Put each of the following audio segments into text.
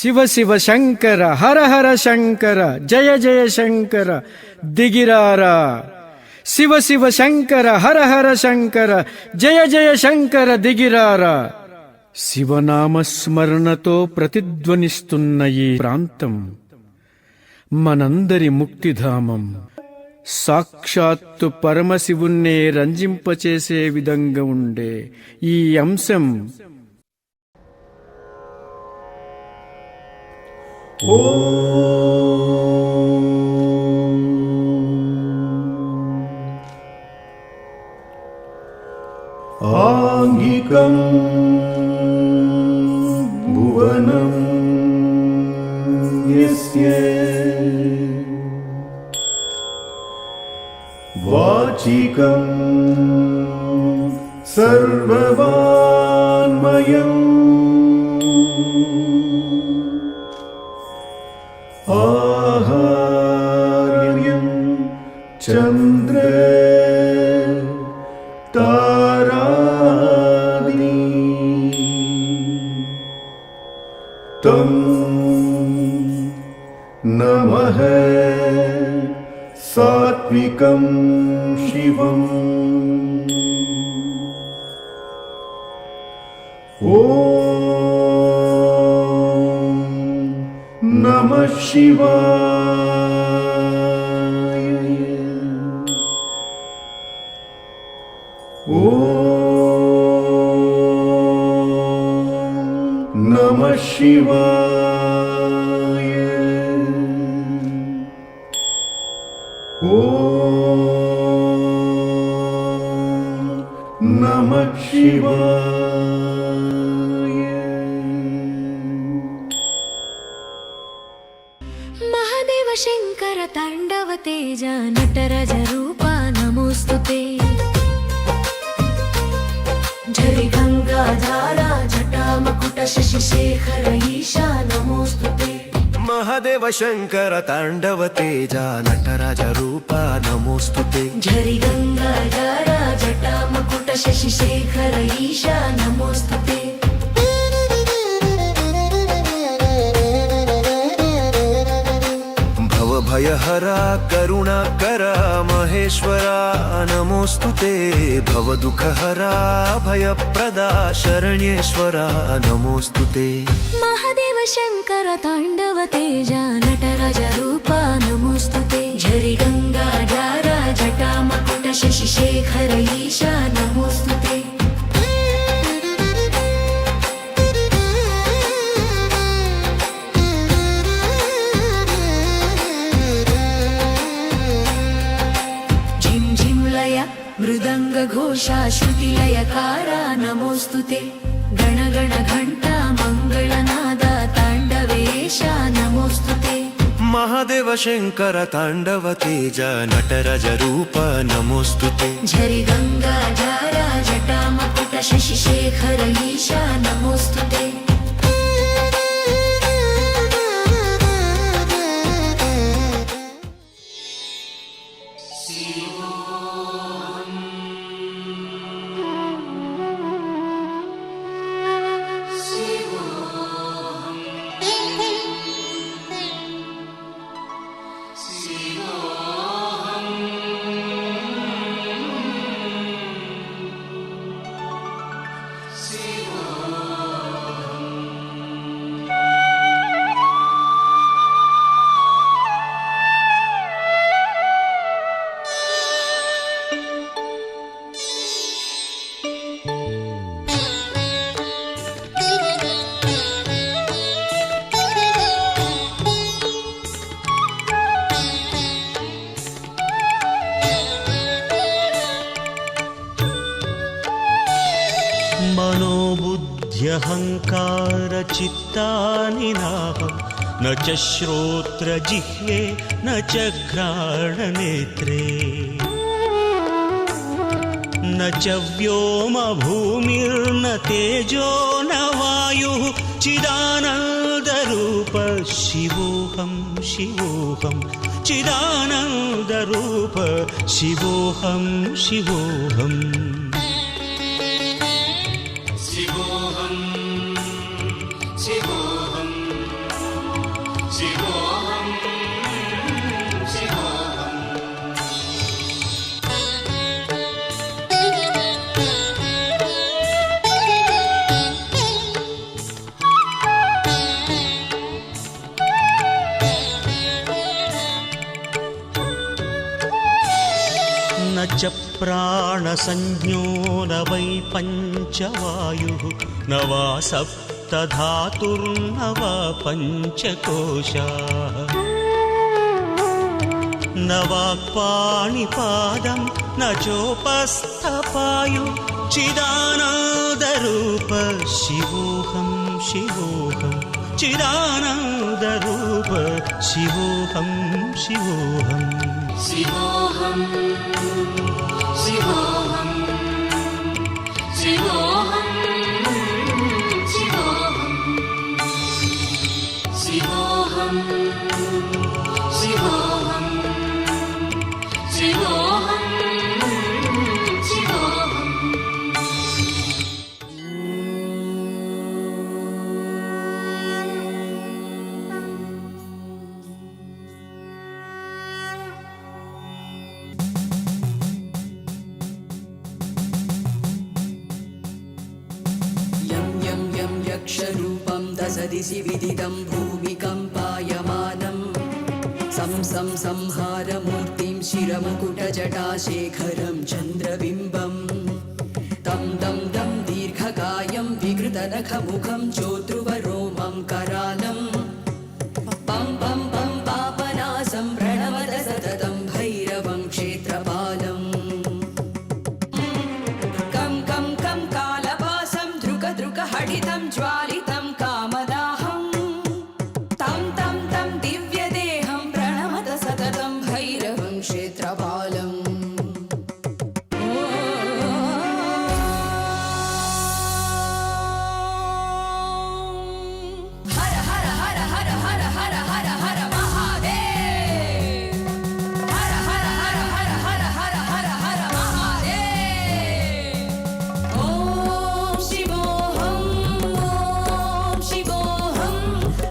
ಶಿವ ಶಿವ ಶಂಕರ ಹರ ಹರ ಶಂಕರ ಜಯ ಜಯ ಶಂಕರ ದಿಗಿರಾರ. ಶಿವ ಶಿವ ಶಂಕರ ಹರ హర శంకర జయ జయ శంకర దిగిరార. శివనామస్మరణతో ప్రతిధ్వనిస్తున్న ఈ ప్రాంతం మనందరి ముక్తిధామం. సాక్షాత్తు పరమశివుణ్ణే రంజింపచేసే విధంగా ఉండే ఈ అంశం ఆంగికం భువనం యస్య వాచికం సర్వవాన్మయం ఆహార్యం చంద్ర తారాది తం నమః సాత్వికం శివం. ఓం నమః శివాయ. ఓం నమః శివాయ. ఓం నమః శివాయ. మహాదేవ శంకర తాండవ తేజ నటరాజ రూప నమోస్తుతే. झरि गंगाधारा जटामकुट शशिशेखर ईशा नमोस्तुते. महादेव शंकर तांडव तेजा नटराज रूपा नमोस्तुते. झरि गंगाधारा जटामकुट शशिशेखर ईशा नमोस्तुते. भयहरा करुणाकरा महेश्वरा नमोस्तुते. भवदुःखहरा भयप्रदा शरण्येश्वरा नमोस्तुते. महादेव शंकर तांडव तेजा नटराज रूपा नमोस्तुते. झरि गंगाधारा जटामकुट शशिशेखर ईशा नमोस्तुते. मृदंग घोषा श्रुतिलयकारा नमोस्तुते. गण गण घंटा मंगलनाद तांडवेशा नमोस्तुते. महादेव शंकर तांडव तेज नटराज रूप नमोस्तुते. झरि गंगाधारा जटामकुट शशिशेखर ईशा नमोस्तुते. मनोबुद्ध्यहंकार चित्तानि नाहं न च श्रोत्रजिह्वे न च घ्राणनेत्रे न च व्योम भूमिर्न तेजो न वायुः चिदानन्दरूप शिवोऽहं शिवोऽहं चिदानन्दरूप शिवोऽहं शिवोऽहम्. शिवोऽहं शिवोऽहं पञ्चप्राणसंज्ञो न वै पञ्चवायुः न वा सप्तधातुर्न वा पञ्चकोशाः न वाक्पाणिपादं न चोपस्थपायु चिदानन्दरूप शिवोऽहं शिवोऽहं चिदानन्दरूप शिवोऽहं शिवोऽहम् शिवोऽहं शिवोऽहं शिवोऽहं शिवोऽहं शिवोऽहं शिवोऽहं शिवोऽहं शिवोऽहम् यक्षरूपं दशदिशि विदितं भूमिकम्पायमानं संहारमूर्तिं शिरमुकुटजटाशेखरं चन्द्रबिम्बं तं दं दं दीर्घकायं विकृतनखमुखं चोद्रुवरोमं करालं पं पं पं पापनासं प्रणवद सततं भैरवं क्षेत्रपालम् हडितं ज्वालितं कामदाहं तं तं तं दिव्यदेहं प्रणमत सततं भैरवं क्षेत्रपालम् हर हर हर हर हर हर हर हर महादेव हर हर हर हर हर हर हर हर महादेव ॐ शिवोऽहं शिवोऽहं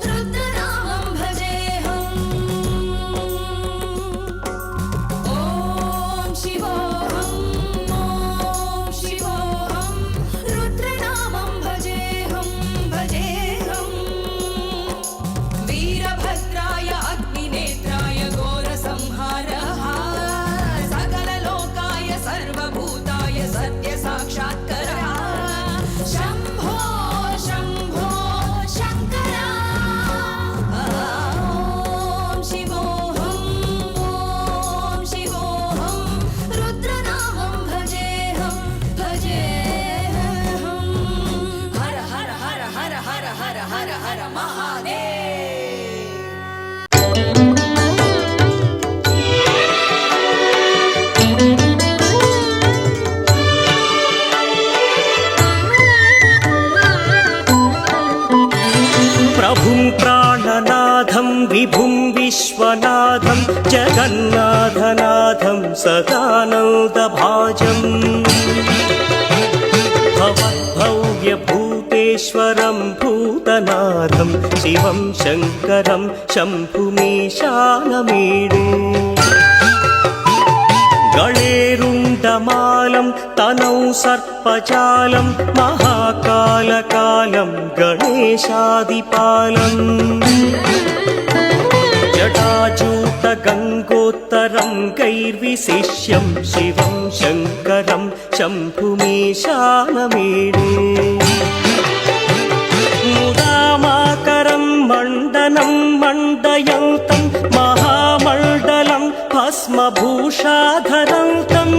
रुद्रनामं भजेऽहम् ॐ शिवोऽहं रुद्रनामं भजेऽहं भजेऽहम् वीरभद्राय अग्निनेत्राय घोरसंहारः सकललोकाय सर्वभूताय सत्यसाक्षात्कारः शम्भो शम्भो शङ्कर ॐ शिवोऽहं रुद्रनामं भजेऽहं भजेऽहं हर हर हर हर हर हर हर हर महादेव प्रभुं प्राणनाथं विभुं विश्वनाथं जगन्नाथनाथं सदानन्दभाजम् भवद्भव्यभूतेश्वरं भूतनाथं शिवं शङ्करं शम्भुमीशानमीडे गणेरुण्डमालं तनौ सर्पजालं महाकालकालं गणेशादिपालम् जटाजूतगङ्गोत्तरं गैर्विशिष्यं शिवं शङ्करं शम्भुमीशानमीडे मुदामाकरं मण्डनं मण्डयन्तं महामण्डलं भस्मभूषाधरन्तम्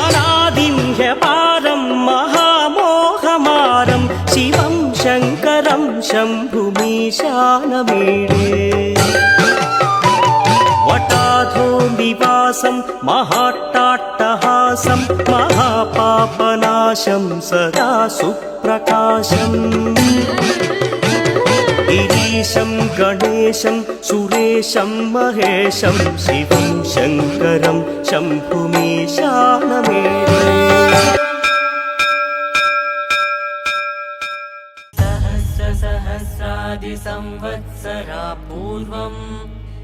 अनादिं ह्यपारं महामोहमारं शिवं शङ्करं शम्भुमीशानमीडे वटाधो निवासं महाट्टाट्टहासं महापापनाशं सदा सुप्रकाशम् गिरीशं गणेशं सुरेशं महेशं शिवं शङ्करं शम्भुमीशानमीडे सहस्रादिसंवत्सरा पूर्वं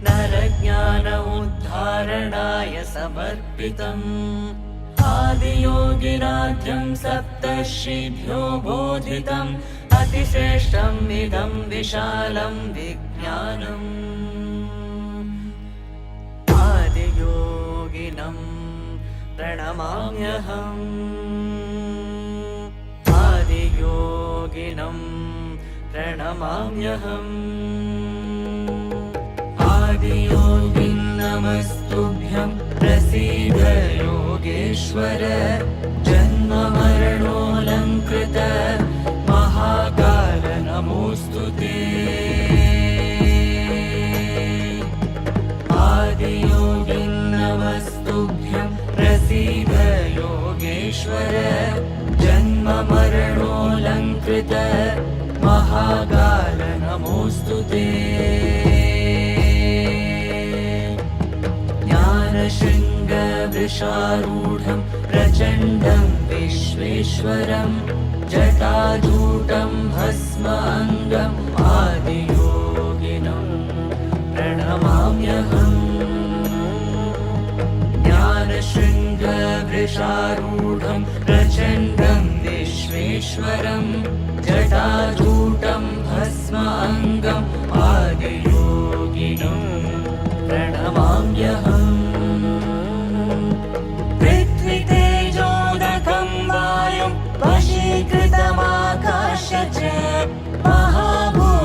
नरज्ञान उद्धारणाय समर्पितम् आदियोगिराज्यं सप्तर्षिभ्यो बोधितम् अतिश्रेष्ठम् इदं विशालं विज्ञानम् आदियोगिराज्यं आदियोगिनं प्रणमाम्यहम् आदियोगिनं प्रणमाम्यहम् आदियोगिं नमस्तुभ्यं प्रसीद योगेश्वर जन्ममरणोऽलङ्कृत महाकाल नमोऽस्तु ते आदियोगिं नमस्तुभ्यं प्रसीद योगेश्वर जन्ममरणोऽलङ्कृत महाकाल नमोऽस्तु ते ज्ञानशृङ्गवृषारूढं प्रचण्डं विश्वेश्वरं जटाजूटं भस्माङ्गम् आदियोगिनं प्रणमाम्यहम् ज्ञानशृङ्गवृषारूढं प्रचण्डं विश्वेश्वरं जटाजूटं भस्माङ्गम् आदियोगिनं प्रणमाम्यहम् पृथ्वीतेजोदकं वायुं वशीकृतमाकाश्य च महाभूतेश्वरं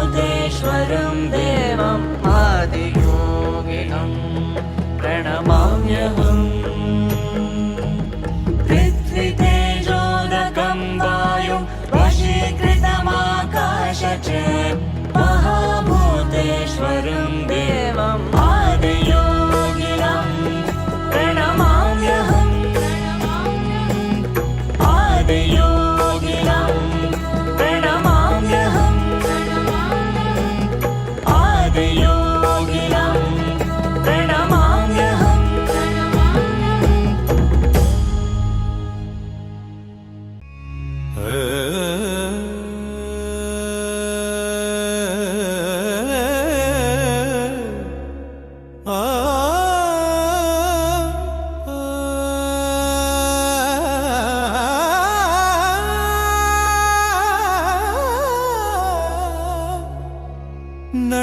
देवम् आदियोगिनं प्रणमाम्यहम् पृथ्वीतेजोदकं वायुं वशीकृतमाकाश्य च महाभूतेश्वरं देवम् आदियोगिनं प्रणमाम्यहम् आदियोगिनं प्रणमाम्यहम् आदियोगिनं प्रणमाम्यहम्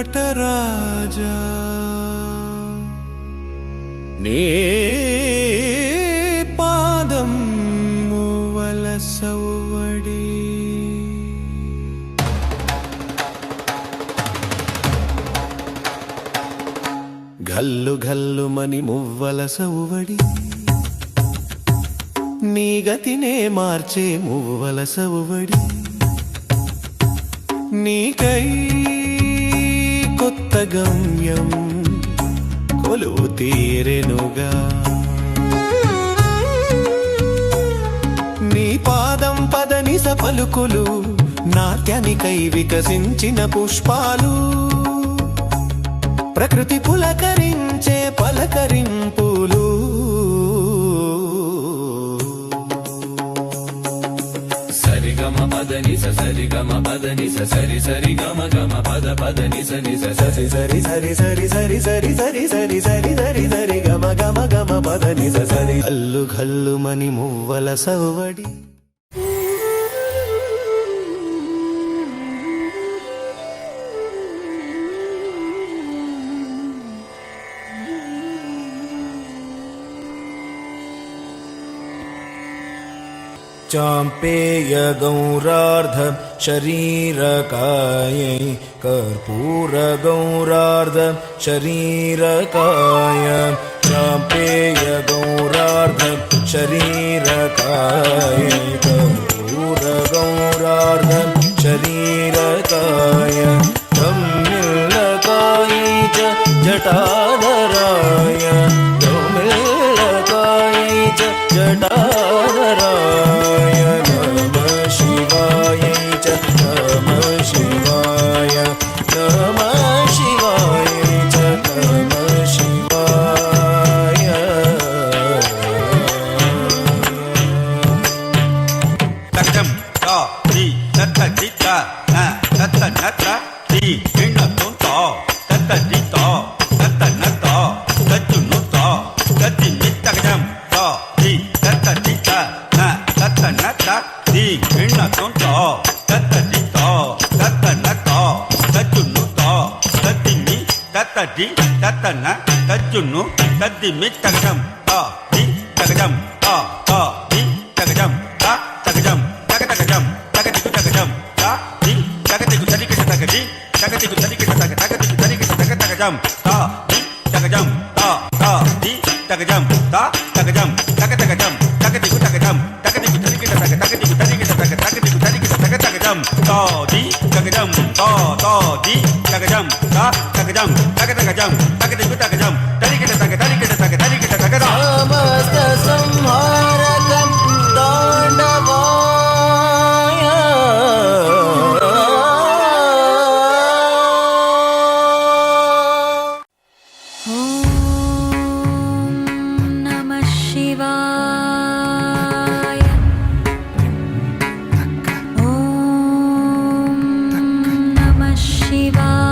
నటరాజా నీ పాదం వలసవడి గల్లు గల్లుమని మువ్వల సవ్వడి నీ గతినే మార్చే మువ్వల సవ్వడి నీకై కొత్త గమ్యం కొలువు తీరెనుగా నీ పాదం పదనిస పలుకులు నాట్యానికై వికసించిన పుష్పాలు ప్రకృతి పులకరించే పలకరింపులు సరిగమ పదనిస సరిగమ పదనిస సరి సరి గమ గమ పద పదనిస నిస సరి సరి సరి సరి సరి సరి సరి సరి సరి సరి సరి గమ గమ గమ పదనిస సరి అల్లు గల్లు మని మువ్వల సవ్వడి चाम्पेय गौरार्ध शरीरकायै कर्पूर गौरार्ध शरीरकाय चाम्पेय गौरार्ध शरीरकाय कर्पूर गौरार्ध शरीरकाय गम्यलकाय च जटाधराय गम्यलकाय च जटाधराय नमः शिवाय च नमः शिवाय नमः शिवाय च नमः शिवाय तक्कं ता दी तत्त दिता न तत्त नत्त दी हिण्ण तोंतो तत्त दितो तत्त नत्तो तत्तु नुतो तत्ति नित्तकं ता दी तत्त दिता न तत्त नत्त दी हिण्ण तोंतो तत्त दितो तत्त नत्तो तत्तु नुतो तत्ति नि तत्त दी तत्त न तत्तु नु तत्ति मित्तकं ता takajam ta di takajam ta di takajam ta takajam takajam takadiku takajam takadiku tarikita takadiku tarikita takadiku tarikita takajam ta di takajam ta di takajam ta takajam takajam takadiku takajam tarikita tarikita tarikita takajam समस्त संहारकं ताण्डवाय ॐ नमः शिवाय ॐ नमः शिवाय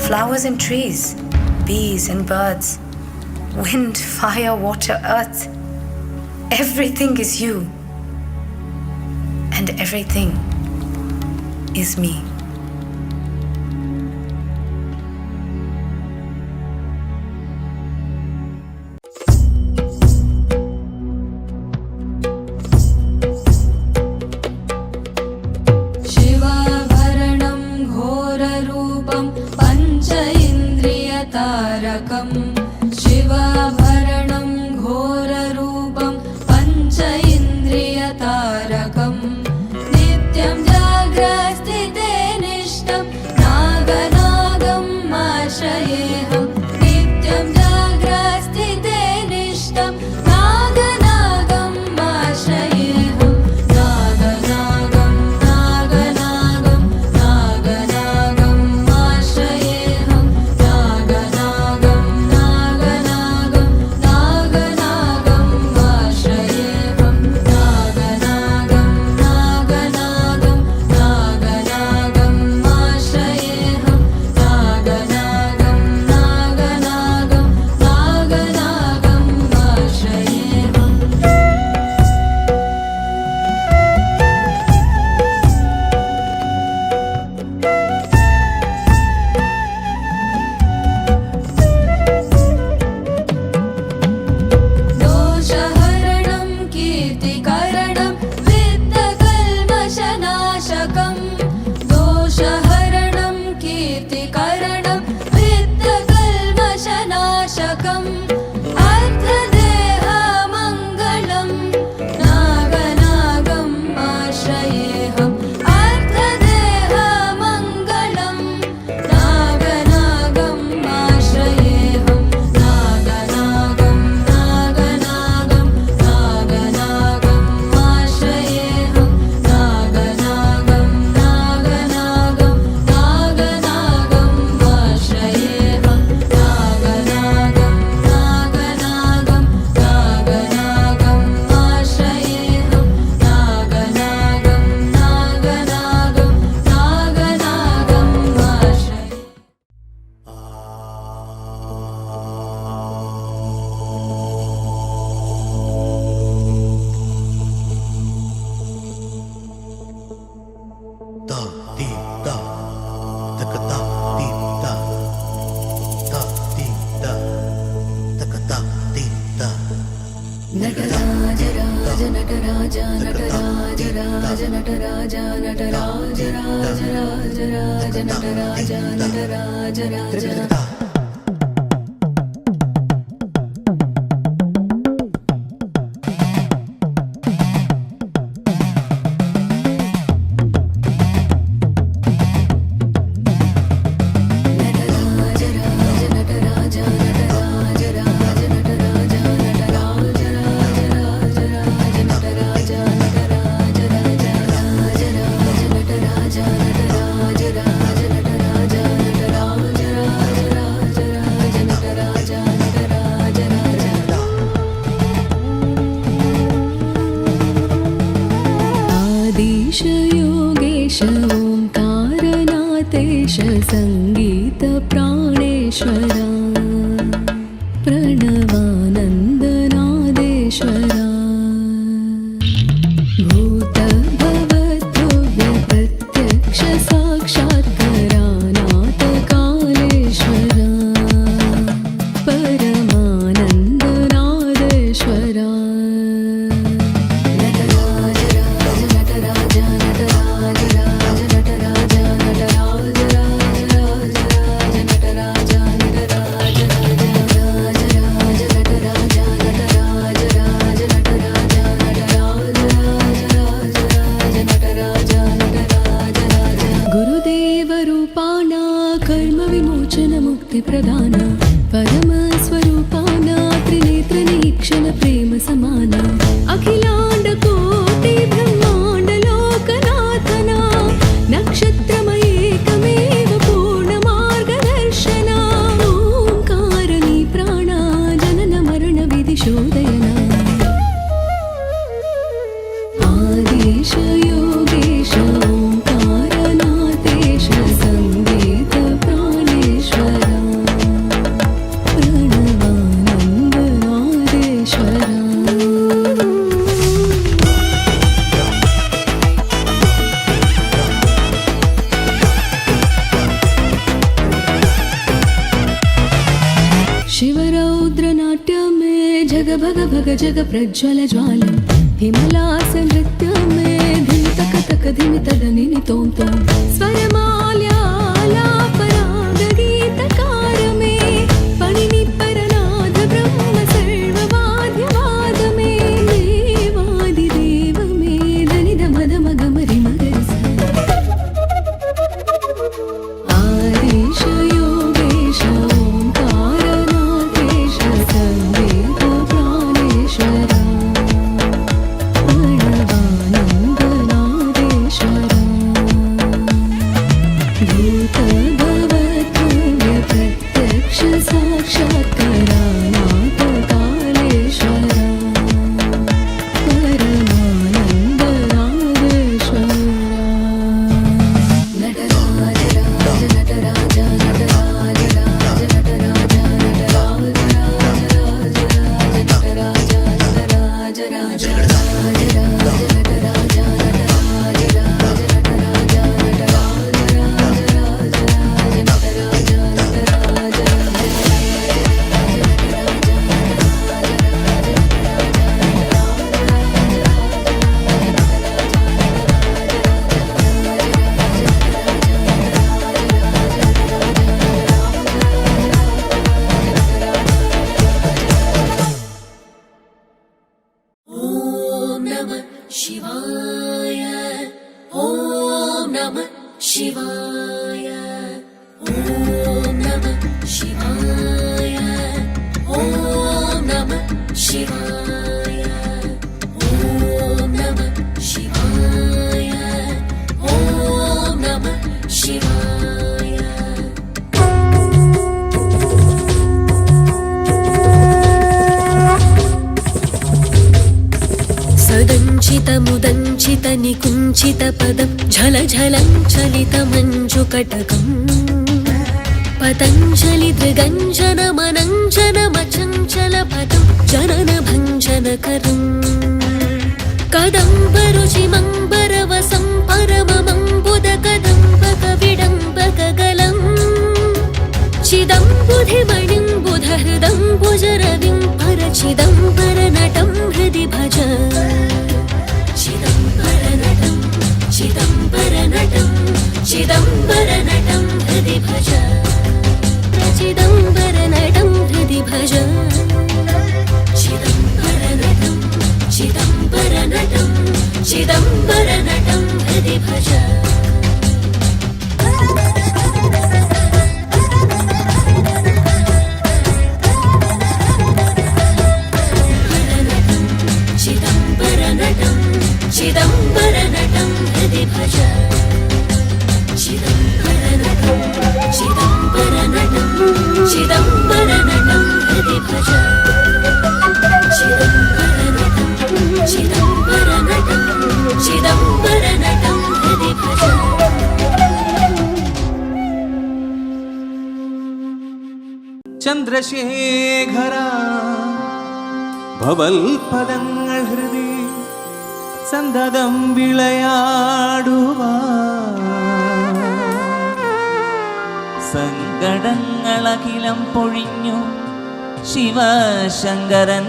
Flowers and trees, bees and birds, wind, fire, water, earth. Everything is you. And everything is me. शिवाभरणं घोररूपं पञ्च इन्द्रियतारकम् नित्यं जाग्रस्थिते निष्ठं नागनागम् आश्रयेऽहं नित्यं जाग्रस्थिते निष्ठं नागनागम् आश्रयेऽहं नागनागं नागनागं नागनागम् आश्रयेऽहं नागनागं नागनागं नागनागम् నటరాజ రాజ నటరాజ నటరాజ రాజ నటరాజ నటరాజ రాజ రాజ రాజ నటరాజ నటరాజ రాజ योगेश ओंकारनाथेश संगीत प्राणेश्वरा प्रणवानन्दनादेश्वरा भूत भवद्भव्य प्रत्यक्ष साक्षात्कारानाथ कालेश्वरा परमानन्दनादेश्वरा प्रदान परम स्वरूपाना त्रिनेत्र निरीक्षण प्रेम समाना अखिलांड कोटि ब्रह्मांड लोकनाथना नक्षत्रमयेकमेव पूर्ण मार्गदर्शना ओंकारणी प्राणा जनन मरण विधि शोधयना आदेश योगेश ओंकारनाथेश संगीत प्राणेश्वरा शिवरौद्रनाट्य में जग भग भग जग प्रज्वल ज्वाल हिमलास नृत्य में धिम तक तक धिम तदनि तों तों स्वरमाल्यालापराग गीतकार में पणिनि परनाद ब्रह्म सर्ववाद्यवाद में देवादिदेव में धनि धम धम गमरि मगरि सा आदेश योगेश ओंकारनाथेश संगीत प्राणेश्वरा प्रणवानन्दनादेश्वरा भूत भवद्भव्य प्रत्यक्ष साक्षात्कारानाथ कालेश्वरा परमानन्दनादेश्वरा नटराज राज नटराज नटराज राज नटराज नटराज राज राज नटराज नटराज राज ॐ नमः शिवाय ॐ नमः शिवाय ॐ नमः शिवाय ॐ नमः शिवाय ॐ नमः शिवाय ॐ नमः शिवाय सदञ्चितमुदञ्चित निकुञ्चित पदं झल झलं चलितमञ्जुकटकम् पतञ्जलि दृगञ्जनमनञ्जनमचञ्चल पदं जनन भञ्जनकरम् कदम्बरुचिमम्बरवसं परममम्बुदकर चिदम्बरनटं हृदि भज चिदम्बरनटं हृदि भज चिदम्बरनटं चिदम्बरनटं चिदम्बरनटं हृदि भज चिदम्बरनटं हृदि भज चिदम्बरनटं चिदम्बरनटं चिदम्बरनटं हृदि भज चिदम्बरनटं चिदम्बरनटं चिदम्बरनटं हृदि भज ചന്ദ്രശേഖര ഭവൽപദങ്ങൾ ഹൃദി സന്തതം വിളയാടുവാൻ സങ്കടങ്ങളഖിലം പൊഴിഞ്ഞു ശിവശങ്കരൻ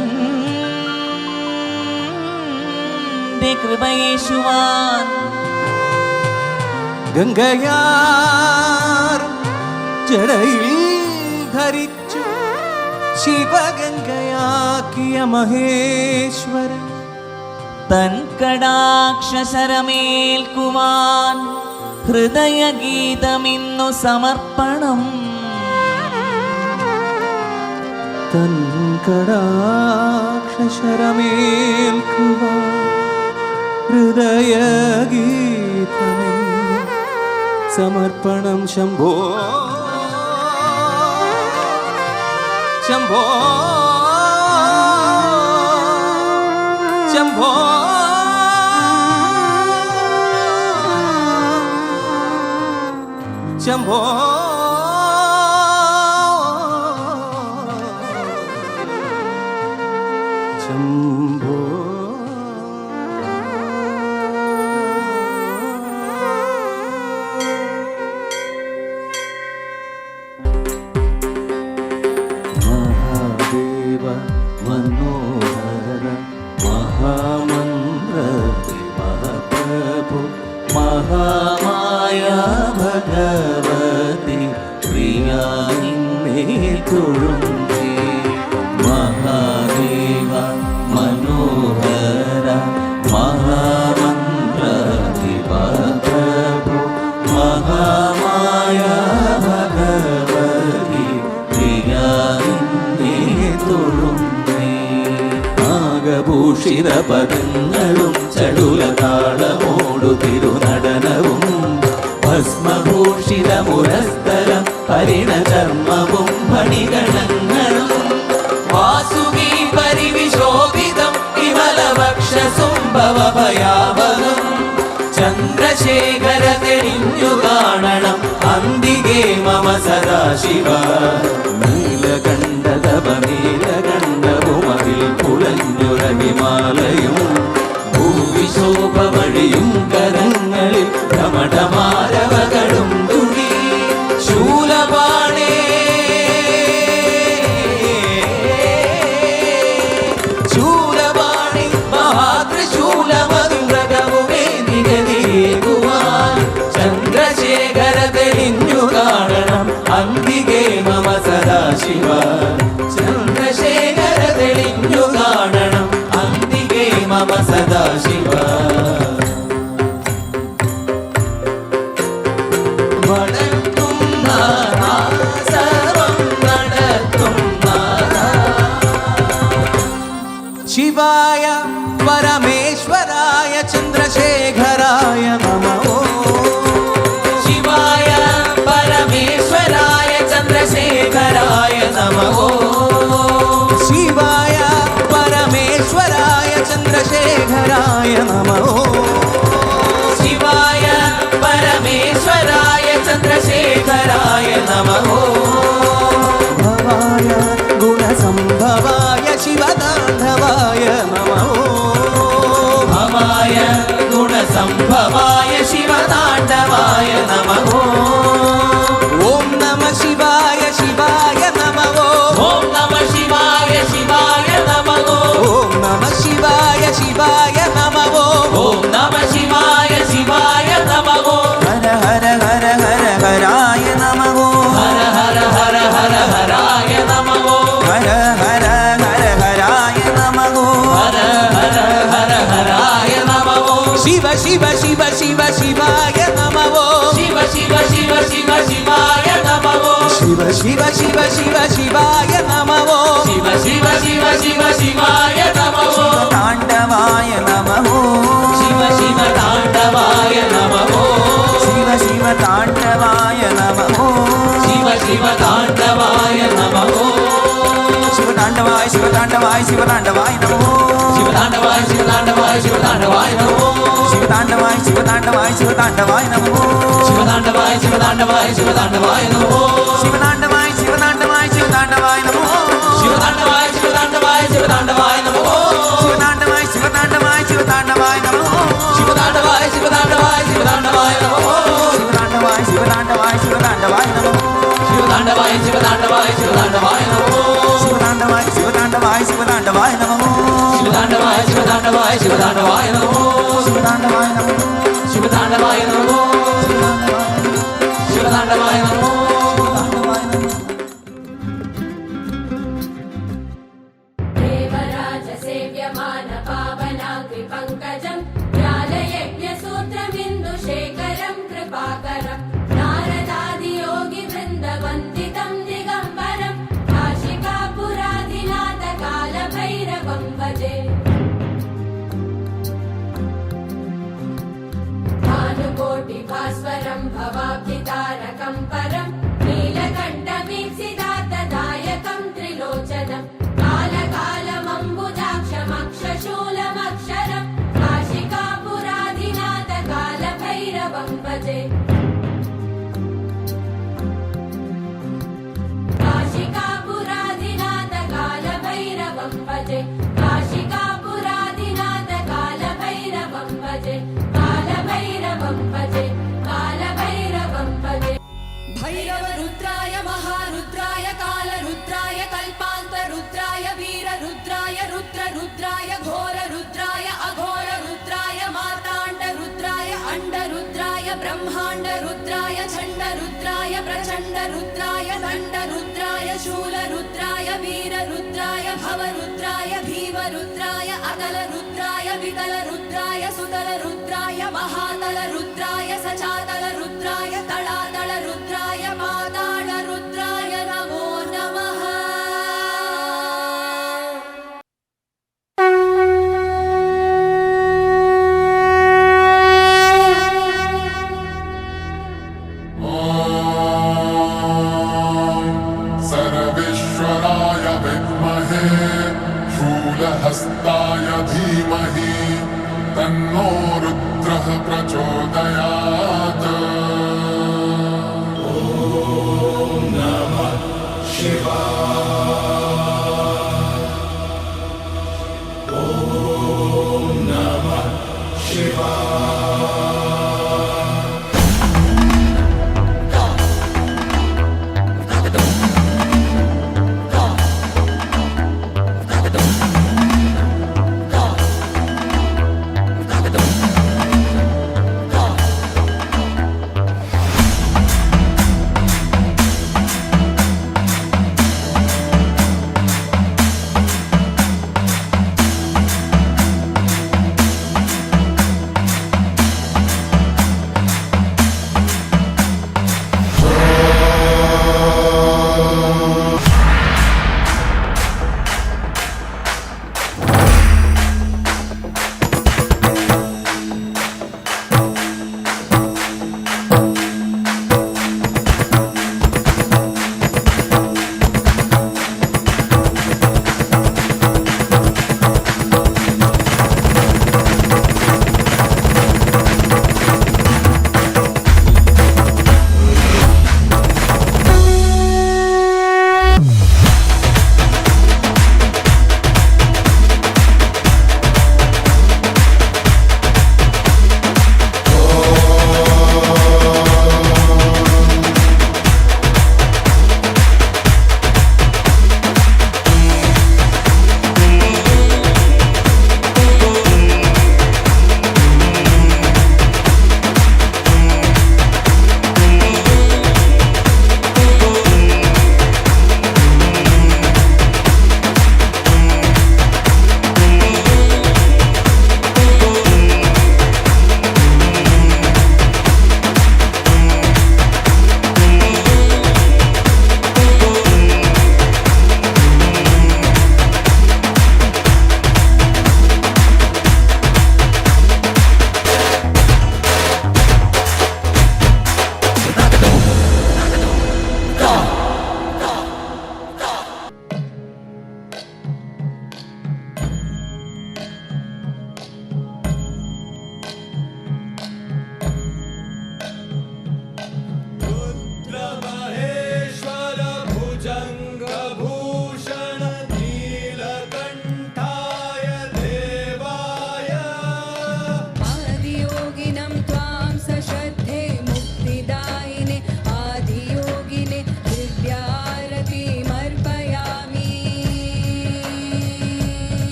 കൃപയേശുവാൻ ഗംഗയാർ ജടയിൽ ധരിച്ചു ശിവഗംഗയാക്കിയ മഹേശ്വരൻ തൻ കടാക്ഷരമേൽക്കുവാൻ ഹൃദയഗീതമിന്നു സമർപ്പണം തൻ കടാക്ഷരമേൽക്കുവാൻ ഹൃദയഗീതമെന്നു സമർപ്പണം ശംഭോ ശംഭോ ശംഭോ ശംഭോ ശംഭോ മഹാദേവ മനോഹര മഹാമന്ത്ര പ്രഭു മഹാമായ ഭഗവതി പ്രിയാ നിന്നെ തൊഴുന്നേ മഹാദേവ മനോഹര മഹാമന്ത്ര പ്രഭു മഹാമായ ഭഗവതി പ്രിയാ നിന്നെ തൊഴുന്നേ നാഗഭൂഷിത പദങ്ങളും ചടുലതാളമോടു തിരുനടനവും ഭസ്മഭൂഷിത മുരസ്ഥലം പരിണചർമ്മവും ഫണിഗണങ്ങളും വാസുകി പരിവിശോഭിതം വിമലവക്ഷസുംഭവഭയാവകം ചന്ദ്രശേഖര തെളിഞ്ഞു കാണണം അന്തികേ മമ സദാശിവ നീലകണ്ഠതപനീലകണ്ഠവുമതിൽ പുളഞ്ഞുറഹിമാലയും ഭൂവിശോഭ വഴിയും കരങ്ങളിൽ ധമഠമാരവകളും തുടി ശൂലപാണേ ശൂലപാണി മഹാത്രിശൂലമതുമൃഗവുമേ നിഗതിയേകുവാൻ ചന്ദ്രശേഖര തെളിഞ്ഞു കാണണം അന്തികേ മമ സദാശിവ ചന്ദ്രശേഖര തെളിഞ്ഞു കാണണം അന്തികേ മമ സദാശിവ വടക്കും സർവം നടത്തും ശിവായ പരമേശ്വരായ ചന്ദ്രശേഖരായ നമോ ശിവായ പരമേശ്വരായ ചന്ദ്രശേഖരായ നമോ ശിവായ പരമേശ്വരായ ചന്ദ്രശേഖരായ നമോ ശിവായ പരമേശ്വരായ ചന്ദ്രശേഖരായ നമോ ഭവായ ഗുണസംഭവായ ശിവതാണ്ഡവായ നമോ ഭവായ ഗുണസംഭവായ ശിവതാണ്ഡവായ നമോ ഓം നമ ശിവായ ശിവായ നമോ ഓം നമ ശിവായ ശിവായ നമോ ഓം നമ ശിവായ ശിവായ നമോ ഓം നമ ശിവായ ശിവായ നമോ ഹര ഹര ഹര शिव शिव शिव शिव शिवाय नमः शिव शिव शिव शिव शिवाय नमः ताण्डवाय नमः शिव शिव ताण्डवाय नमः शिव शिव ताण्डवाय नमः शिव शिव ताण्डवाय नमः शिव ताण्डवाय शिव ताण्डवाय शिव ताण्डवाय नमः शिव ताण्डवाय शिव ताण्डवाय शिव ताण्डवाय नमः शिव ताण्डवाय शिव ताण्डवाय शिव ताण्डवाय नमः शिव ताण्डवाय शिव ताण्डवाय शिव ताण्डवाय नमः शिव ताण्डवाय शिव ताण्डवाय शिव ताण्डवाय नमः शिव ताण्डवाय शिव ताण्डवाय शिव ताण्डवाय नमः शिव ताण्डवाय शिव ताण्डवाय शिव ताण्डवाय नमः शिव ताण्डवाय शिव ताण्डवाय शिव ताण्डवाय नमः शिव ताण्डवाय शिव ताण्डवाय शिव ताण्डवाय नमः शिव ताण्डवाय शिव ताण्डवाय शिव ताण्डवाय नमः शिव ताण्डवाय शिव ताण्डवाय शिव ताण्डवाय नमः शिव ताण्डवाय शिव ताण्डवाय शिव ताण्डवाय नमः शिव ताण्डवाय नमः शिव ताण्डवाय नमः शिव ताण्डवाय नमः देवराज सेव्यमान पावनाग्रि पङ्कजं ज्ञानयज्ञसूत्रमिन्दुशेखरं कृपाकरं नारदादियोगि वृन्दवन्दितं दिगम्बरं काशिकापुराधिनाथ कालभैरवं भजे भानुकोटिभास्वरं भवाब्धितारकं परं नीलकण्ठमीप्सितार्थदायकं त्रिलोचनं कालकालमम्बुजाक्षमक्षशूलमक्षरं काशिकापुराधिनाथ कालभैरवं भजे काशिकापुराधिनाथ कालभैरवं भजे काशिकापुराधिनाथ कालभैरवं भजे कालभैरवं भजे कालभैरवं भजे भैरवरुद्राय महारुद्राय कालरुद्राय कल्पान्तरुद्राय वीररुद्राय रुद्ररुद्राय घोररुद्राय अघोररुद्राय मार्ताण्डरुद्राय अण्डरुद्राय ब्रह्माण्डरुद्राय चण्डरुद्राय प्रचण्डरुद्राय दण्डरुद्राय शूलरुद्राय वीररुद्राय भवरुद्राय भीमरुद्राय अतलरुद्राय वितलरुद्राय सुतलरुद्राय महातलरुद्राय सचातलरुद्राय तलातलरुद्राय माताळरुद्राय नमो नमः सर्वेश्वराय विद्महे शूलहस्ताय धीमहि तन्नो रुद्रः प्रचोदयात्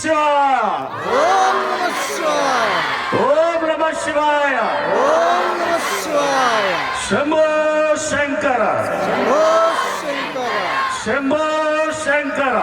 ಶಿವಾಯ ಓಂ ನಮಃ ಶಿವಾಯ ಶಂಭೋ ಶಂಕರ ಶಂಭೋ ಶಂಕರ